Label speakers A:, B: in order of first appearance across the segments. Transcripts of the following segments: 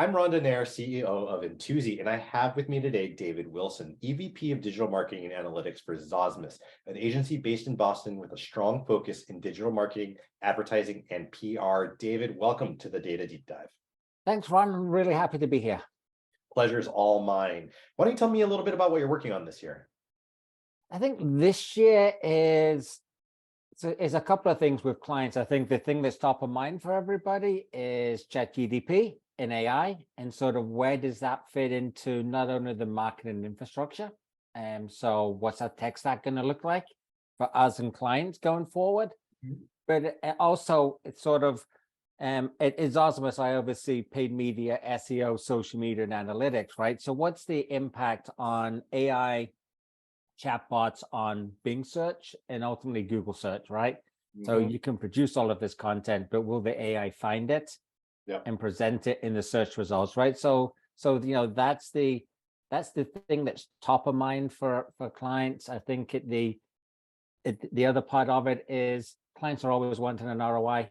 A: I'm Rhonda Nair, CEO of Intuizi, and I have with me today David Wilson, EVP of Digital Marketing and Analytics for Zozimus, an agency based in Boston with a strong focus in digital marketing, advertising, and PR. David, welcome to the Data Deep Dive.
B: Thanks, Ron. I'm really happy to be here.
A: Pleasure's all mine. Why don't you tell me a little bit about what you're working on this year?
B: I think this year is a couple of things with clients. I think the thing that's top of mind for everybody is ChatGPT and AI, and sort of where does that fit into not only the marketing infrastructure, so what's our tech stack going to look like for us and clients going forward, but also it's sort of it is Zozimus. I oversee paid media, SEO, social media, and analytics, right? So what's the impact on AI chatbots on Bing search and ultimately Google search, right? So you can produce all of this content, but will the AI find it and present it in the search results, right? So you know, that's the thing that's top of mind for clients. I think the other part of it is clients are always wanting an ROI.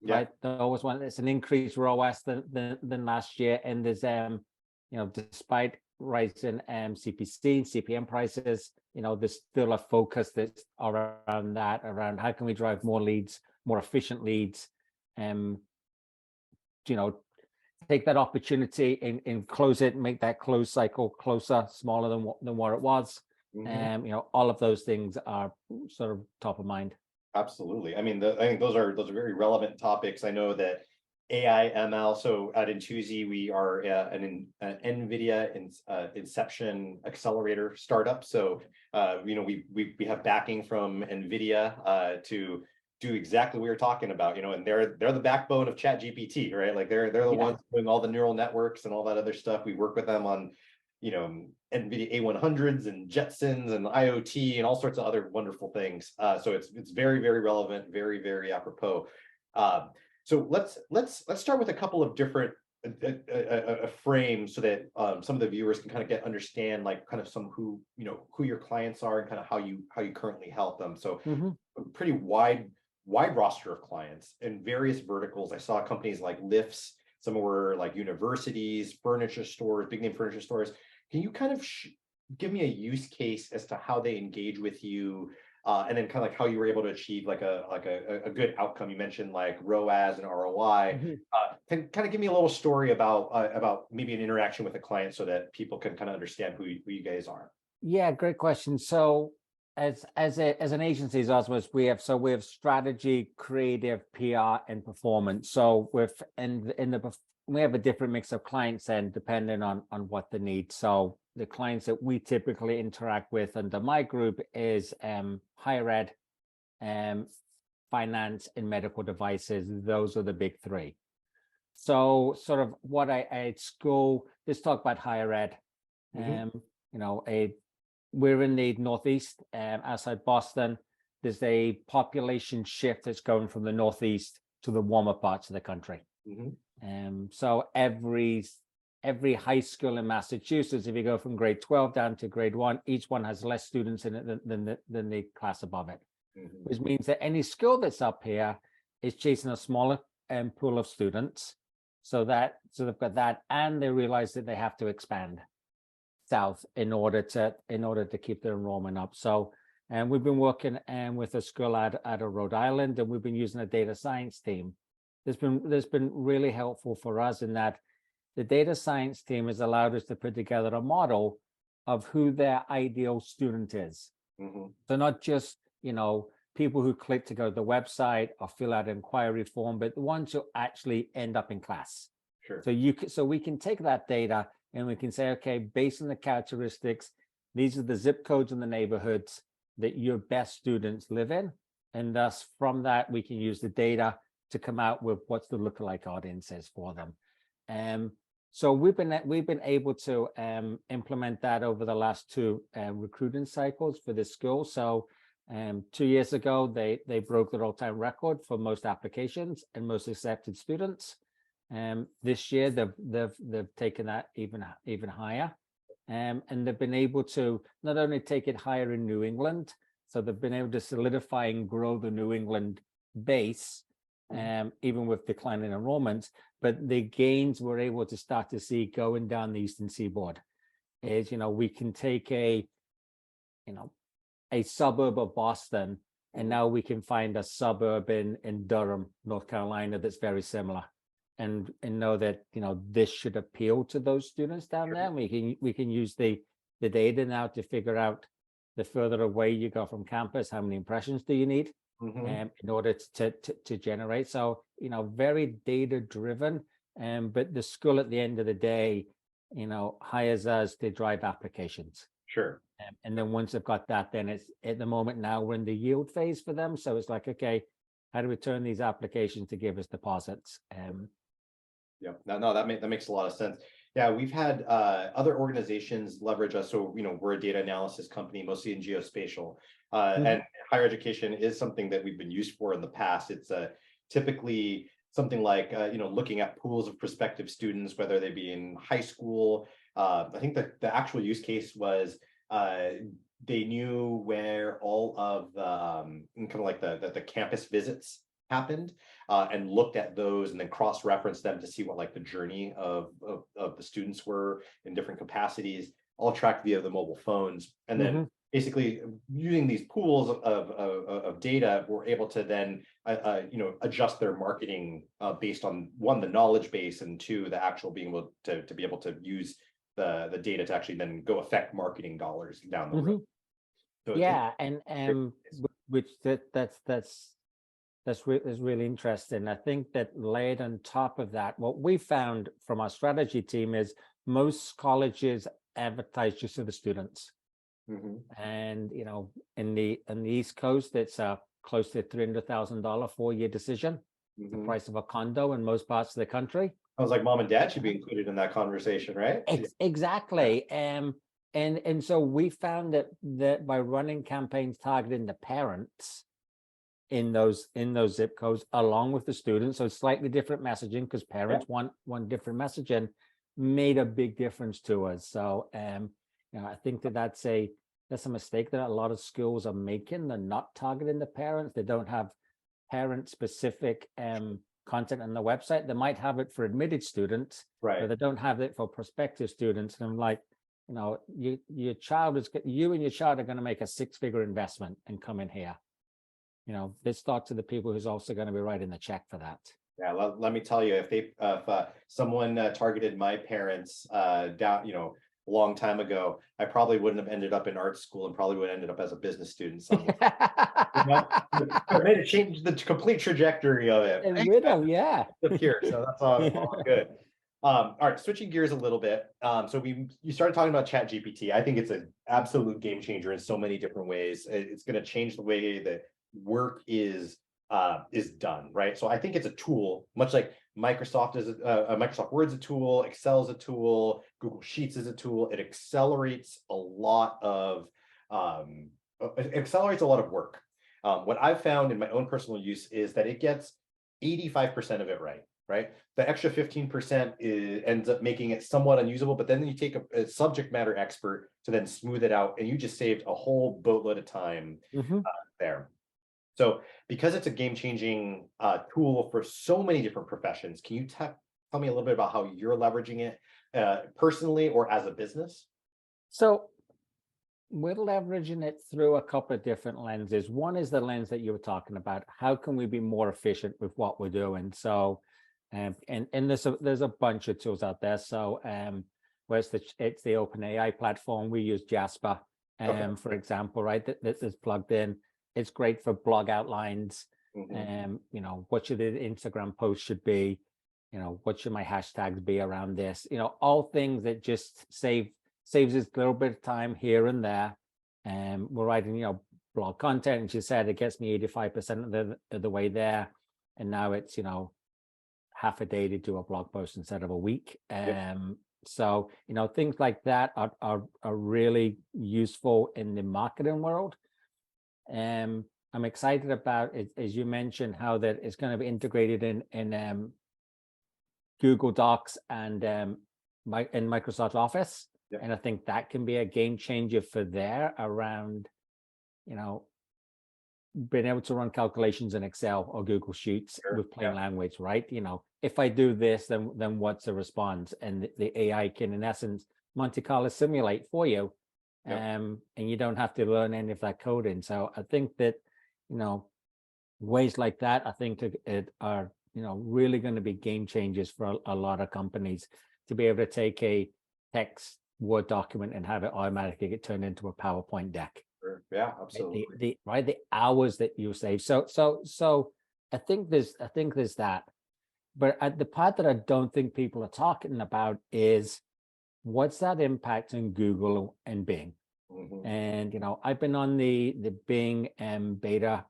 B: Right, they always want it's an increased ROAS than last year, and there's you know, despite rising CPC, CPM prices, you know, there's still a focus that's around around how can we drive more leads, more efficient leads, you know, take that opportunity and close it, make that close cycle closer, smaller than what it was. You know, all of those things are sort of top of mind.
A: Absolutely. I mean, I think those are very relevant topics. I know that AI, ML. So at Intuizi, we are an NVIDIA Inception Accelerator startup. So you know, we have backing from NVIDIA to do exactly what you're talking about. You know, and they're the backbone of ChatGPT, right? Like they're the ones doing all the neural networks and all that other stuff. We work with them on, you know, NVIDIA A100s and Jetsons and IoT and all sorts of other wonderful things. So it's very, very relevant, very, very apropos. So let's start with a couple of different frames so that some of the viewers can kind of understand like kind of who your clients are and kind of how you currently help them. So a pretty wide roster of clients in various verticals. I saw companies like Lyft's. Some were like universities, furniture stores, big name furniture stores. Can you kind of give me a use case as to how they engage with you, and then kind of like how you were able to achieve like a good outcome? You mentioned like ROAS and ROI. Can kind of give me a little story about maybe an interaction with a client so that people can kind of understand who you guys are.
B: Yeah, great question. So as an agency, Zozimus, we have strategy, creative, PR, and performance. So we have a different mix of clients and depending on what the need. So the clients that we typically interact with under my group is higher ed, finance, and medical devices. Those are the big three. So sort of what I at school, let's talk about higher ed. You know, we're in the Northeast, outside Boston. There's a population shift that's going from the Northeast to the warmer parts of the country. So every high school in Massachusetts, if you go from grade 12 down to grade 1, each one has less students in it than the class above it, which means that any school that's up here is chasing a smaller pool of students. So they've got that, and they realize that they have to expand south in order to keep their enrollment up. So, and we've been working with a school out of Rhode Island, and we've been using a data science team. That's been really helpful for us in that the data science team has allowed us to put together a model of who their ideal student is. So not just, you know, people who click to go to the website or fill out an inquiry form, but the ones who actually end up in class. So we can take that data and we can say, okay, based on the characteristics, these are the zip codes in the neighborhoods that your best students live in. And thus from that, we can use the data to come out with what's the lookalike audience is for them. So we've been able to implement that over the last 2 recruiting cycles for this school. So 2 years ago, they broke their all-time record for most applications and most accepted students. This year, they've taken that even higher, and they've been able to not only take it higher in New England, so they've been able to solidify and grow the New England base, even with declining enrollments. But the gains we're able to start to see going down the Eastern Seaboard is, we can take a suburb of Boston, and now we can find a suburb in Durham, North Carolina, that's very similar, and know that this should appeal to those students down there. And we can use the data now to figure out the further away you go from campus, how many impressions do you need in order to generate. So very data driven, but the school at the end of the day hires us to drive applications.
A: Sure.
B: And then once they've got that, then it's at the moment now we're in the yield phase for them. So it's like, okay, how do we turn these applications to give us deposits?
A: Yeah, no, that makes a lot of sense. Yeah, we've had other organizations leverage us. So, we're a data analysis company, mostly in geospatial, and higher education is something that we've been used for in the past. It's typically something like, looking at pools of prospective students, whether they be in high school. I think that the actual use case was they knew where all of kind of like the campus visits happened, and looked at those and then cross-referenced them to see what like the journey of the students were in different capacities, all tracked via the mobile phones. And then basically using these pools of data, we're able to then adjust their marketing based on, one, the knowledge base, and two, the actual being able to be able to use the data to actually then go affect marketing dollars down the road. So
B: yeah, and which that's really interesting. I think that laid on top of that, what we found from our strategy team is most colleges advertise just to the students. And in the East Coast, it's close to $300,000 4-year decision, the price of a condo in most parts of the country.
A: I was like, mom and dad should be included in that conversation, right?
B: Exactly. And so we found that by running campaigns targeting the parents in those zip codes along with the students, so slightly different messaging, because parents want different messaging, made a big difference to us. So I think that's a mistake that a lot of schools are making. They're not targeting the parents. They don't have parent specific content on the website. They might have it for admitted students,
A: right,
B: but they don't have it for prospective students. And I'm like, you and your child are going to make a 6-figure investment and come in here. Let's talk to the people who's also going to be writing the check for that.
A: Yeah, let me tell you, if someone targeted my parents down, a long time ago, I probably wouldn't have ended up in art school and probably would have ended up as a business student somewhere. It made it change the complete trajectory of it.
B: And widow, yeah.
A: Here, so that's all good. All right, switching gears a little bit. So you started talking about ChatGPT. I think it's an absolute game changer in so many different ways. It's going to change the way that work is done, right? So I think it's a tool, much like Microsoft is Microsoft Word's a tool, Excel's a tool, Google Sheets is a tool. It accelerates a lot of work. What I've found in my own personal use is that it gets 85% of it right? The extra 15% ends up making it somewhat unusable, but then you take a subject matter expert to then smooth it out, and you just saved a whole boatload of time there. So because it's a game-changing tool for so many different professions, can you tell me a little bit about how you're leveraging it personally or as a business?
B: So we're leveraging it through a couple of different lenses. One is the lens that you were talking about. How can we be more efficient with what we're doing? So, and there's a bunch of tools out there. So, where it's the OpenAI platform. We use Jasper, for example, right? That is plugged in. It's great for blog outlines. What should the Instagram post should be? What should my hashtags be around this? All things that just saves us a little bit of time here and there. We're writing, blog content, and she said it gets me 85% of the way there. And now it's, half a day to do a blog post instead of a week. So, things like that are really useful in the marketing world. I'm excited about it, as you mentioned, how that is going to be integrated in Google Docs and in Microsoft Office. And I think that can be a game changer for there around, been able to run calculations in Excel or Google Sheets
A: Sure.
B: with plain
A: Yeah.
B: language, right? If I do this, then what's the response? And the AI can, in essence, Monte Carlo simulate for you,
A: Yep.
B: and you don't have to learn any of that coding. So I think that, ways like that, I think it are, really going to be game changers for a lot of companies to be able to take a text Word document and have it automatically get turned into a PowerPoint deck.
A: Sure. Yeah, absolutely.
B: The hours that you save. So I think there's that. But the part that I don't think people are talking about is what's that impact on Google and Bing.
A: Mhm.
B: And I've been on the Bing beta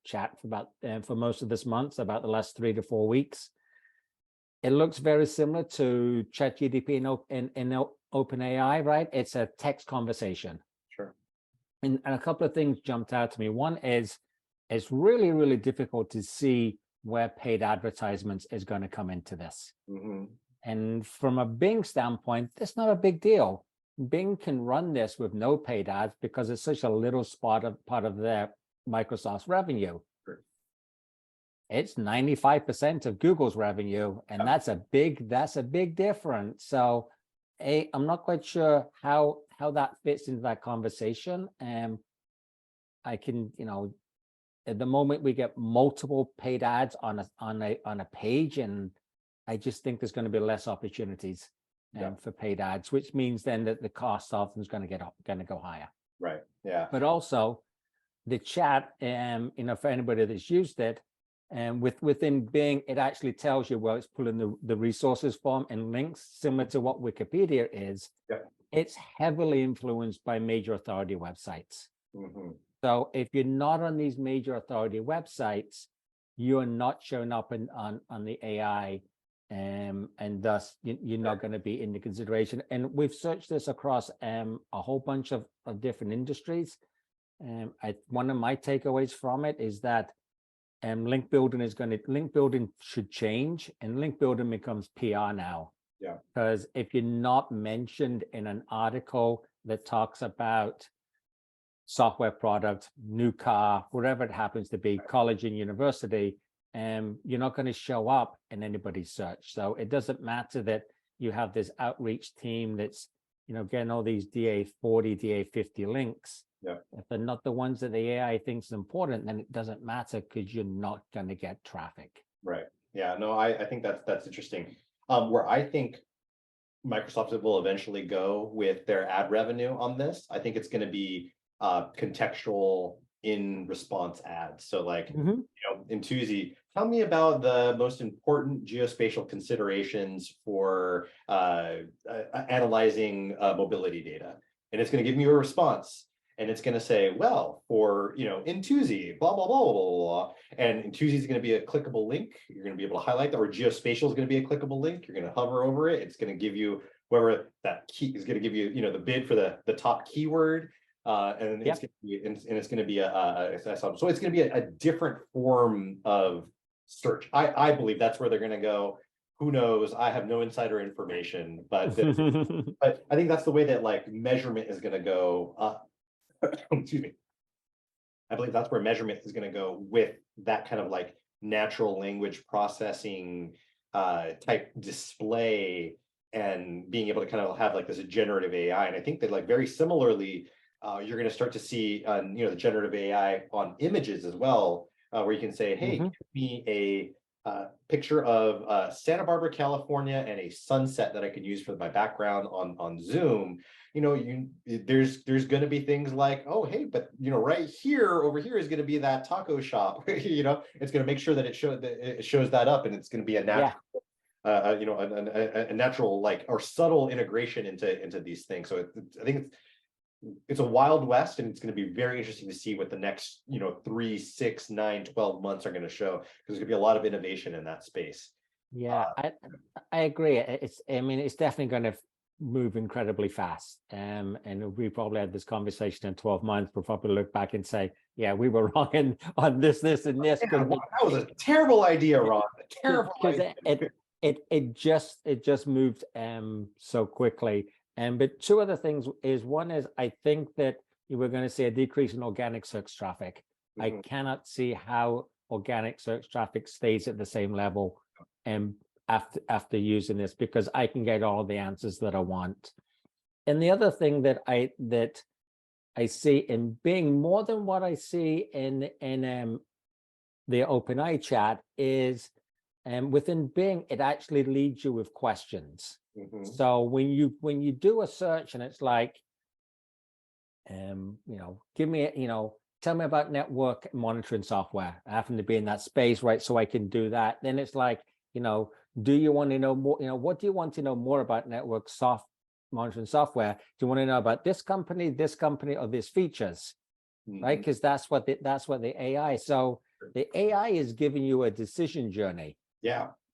B: chat for most of this month, about the last 3 to 4 weeks. It looks very similar to ChatGPT in OpenAI, right? It's a text conversation.
A: Sure.
B: And a couple of things jumped out to me. One is it's really, really difficult to see where paid advertisements is going to come into this.
A: Mhm.
B: And from a Bing standpoint, that's not a big deal. Bing can run this with no paid ads because it's such a little part of their Microsoft's revenue.
A: Sure.
B: It's 95% of Google's revenue, and that's a big difference. So I'm not quite sure how that fits into that conversation. I can, at the moment we get multiple paid ads on a page, and I just think there's going to be less opportunities for paid ads, which means then that the cost of them is going to go higher.
A: Right. Yeah.
B: But also the chat, for anybody that's used it, and within Bing, it actually tells you where it's pulling the resources from and links, similar to what Wikipedia is.
A: Yep.
B: It's heavily influenced by major authority websites.
A: Mhm.
B: So if you're not on these major authority websites, you're not showing up on the AI, and thus you're not going to be in the consideration. And we've searched this across a whole bunch of different industries. One of my takeaways from it is that link building should change, and link building becomes PR now.
A: Yeah.
B: Because if you're not mentioned in an article that talks about software product, new car, whatever it happens to be, college and university, you're not going to show up in anybody's search. So it doesn't matter that you have this outreach team that's, getting all these DA40, DA50 links.
A: Yeah.
B: If they're not the ones that the AI thinks is important, then it doesn't matter because you're not going to get traffic.
A: Right. Yeah. No, I think that's interesting. Where I think Microsoft will eventually go with their ad revenue on this, I think it's going to be contextual in response ads. So like, Intuizi, tell me about the most important geospatial considerations for analyzing mobility data. And it's going to give me a response. And it's going to say, well, for, Intuizi, blah, blah, blah, blah, blah, blah. And Intuizi is going to be a clickable link. You're going to be able to highlight that, or geospatial is going to be a clickable link. You're going to hover over it. It's going to give you whoever that key is going to give you, the bid for the top keyword. And it's going to be so it's going to be a different form of search. I believe that's where they're going to go. Who knows? I have no insider information, but but I think that's the way that like measurement is going to go. Excuse me. I believe that's where measurement is going to go with that kind of like natural language processing type display, and being able to kind of have like this generative AI. And I think that like very similarly, you're going to start to see, the generative AI on images as well, where you can say, hey, give me a picture of Santa Barbara, California, and a sunset that I can use for my background on Zoom. There's going to be things like, oh, hey, but right here over here is going to be that taco shop. It's going to make sure that it shows that up, and it's going to be a natural. A natural like or subtle integration into these things. So I think it's a wild west, and it's going to be very interesting to see what the next 3, 6, 9, 12 months are going to show, because there's going to be a lot of innovation in that space.
B: Yeah, I agree. It's definitely going to move incredibly fast. And we probably had this conversation in 12 months. We'll probably look back and say, yeah, we were wrong on this, and this.
A: Yeah, that was a terrible idea, Ron. A terrible idea.
B: It just moved so quickly. But two other things is, one is I think that we're going to see a decrease in organic search traffic. I cannot see how organic search traffic stays at the same level after using this, because I can get all the answers that I want. And the other thing that I see in Bing more than what I see in the OpenAI chat is within Bing, it actually leads you with questions. So when you do a search and it's like, give me, tell me about network monitoring software. I happen to be in that space, right? So I can do that. Then it's like, do you want to know more? What do you want to know more about network monitoring software? Do you want to know about this company, or these features, right? Because that's what the AI. So the AI is giving you a decision journey,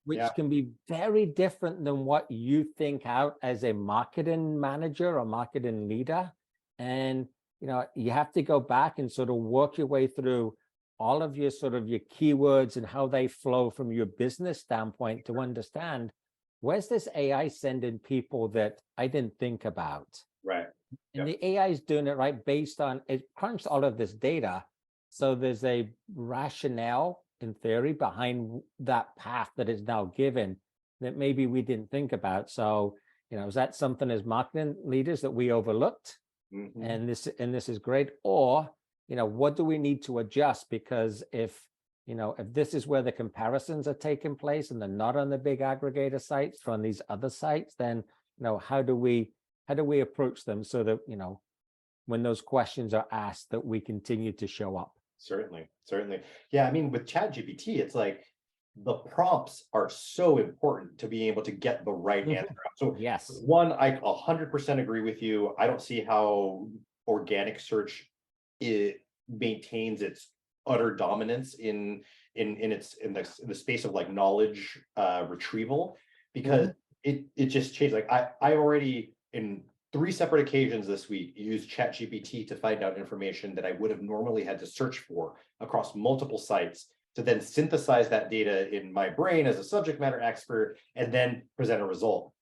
B: which can be very different than what you think out as a marketing manager or marketing leader. And you have to go back and sort of work your way through all of your your keywords and how they flow from your business standpoint to understand, where's this AI sending people that I didn't think about?
A: Right.
B: And the AI is doing it right based on, it crunched all of this data. So there's a rationale in theory behind that path that is now given that maybe we didn't think about. So, is that something as marketing leaders that we overlooked? And this is great. Or, what do we need to adjust? Because if this is where the comparisons are taking place and they're not on the big aggregator sites, from these other sites, then, how do we approach them so that, when those questions are asked, that we continue to show up?
A: Certainly. Yeah, I mean, with ChatGPT, it's like the prompts are so important to being able to get the right answer. So
B: yes,
A: one, I 100% agree with you. I don't see how organic search maintains its utter dominance in the space of like knowledge retrieval, because it just changed. Like I already in 3 separate occasions this week used ChatGPT to find out information that I would have normally had to search for across multiple sites, to then synthesize that data in my brain as a subject matter expert and then present a result.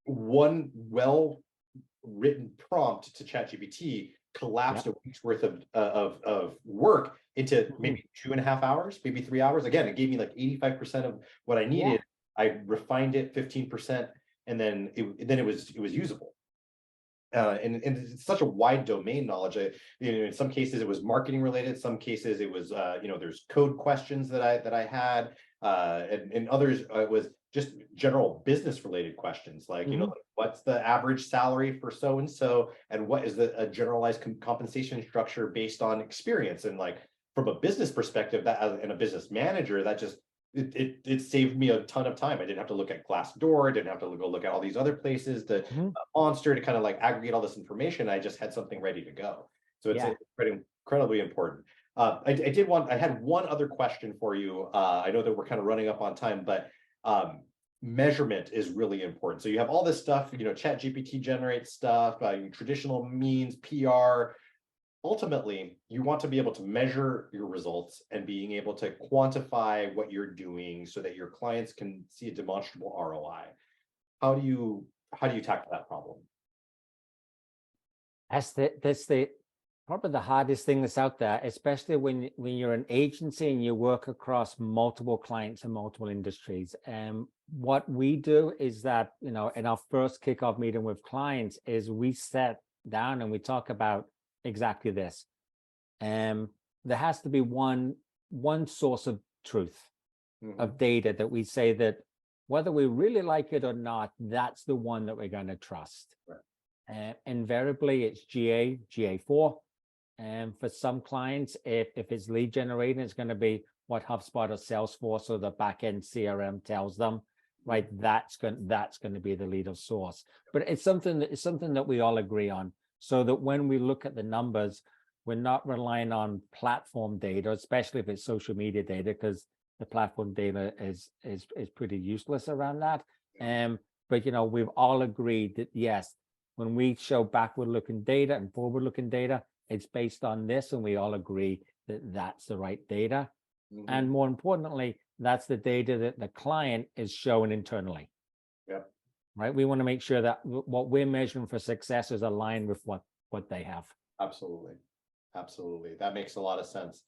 A: One well-written prompt to ChatGPT collapsed a week's worth of work into maybe 2.5 hours, maybe 3 hours. Again, it gave me like 85% of what I needed. I refined it 15%, and then it was usable. And it's such a wide domain knowledge. In some cases it was marketing related. Some cases it was there's code questions that I had, and in others it was just general business related questions, like like, what's the average salary for so and so, and what is a generalized compensation structure based on experience. And like from a business perspective, that and a business manager, that just it saved me a ton of time. I didn't have to look at Glassdoor. I didn't have to go look at all these other places, the Monster, to kind of like aggregate all this information. I just had something ready to go. So it's incredibly important. I had one other question for you. I know that we're kind of running up on time, but measurement is really important. So you have all this stuff, ChatGPT generates stuff, traditional means, PR. Ultimately, you want to be able to measure your results and being able to quantify what you're doing so that your clients can see a demonstrable ROI. How do you tackle that problem?
B: That's probably the hardest thing that's out there, especially when you're an agency and you work across multiple clients and multiple industries. And what we do is that, in our first kickoff meeting with clients, is we sit down and we talk about exactly this. There has to be one source of truth, of data, that we say that whether we really like it or not, that's the one that we're going to trust. Right. Invariably, it's GA4. And for some clients, if it's lead generating, it's going to be what HubSpot or Salesforce or the backend CRM tells them. Right, that's going to be the lead of source. But it's something that we all agree on, so that when we look at the numbers, we're not relying on platform data, especially if it's social media data, because the platform data is pretty useless around that. But we've all agreed that yes, when we show backward-looking data and forward-looking data, it's based on this, and we all agree that that's the right data. And more importantly, that's the data that the client is showing internally.
A: Yep.
B: Right. We want to make sure that what we're measuring for success is aligned with what they have.
A: Absolutely. Absolutely. That makes a lot of sense.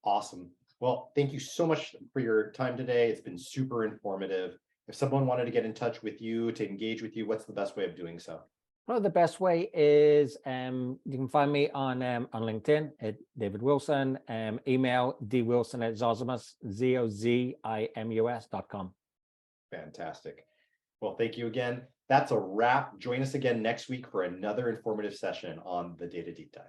A: Awesome. Well, thank you so much for your time today. It's been super informative. If someone wanted to get in touch with you, to engage with you, what's the best way of doing so?
B: Well, the best way is you can find me on LinkedIn at David Wilson, email dwilson@zozimus, ZOZIMUS.com.
A: Fantastic. Well, thank you again. That's a wrap. Join us again next week for another informative session on the Data Deep Dive.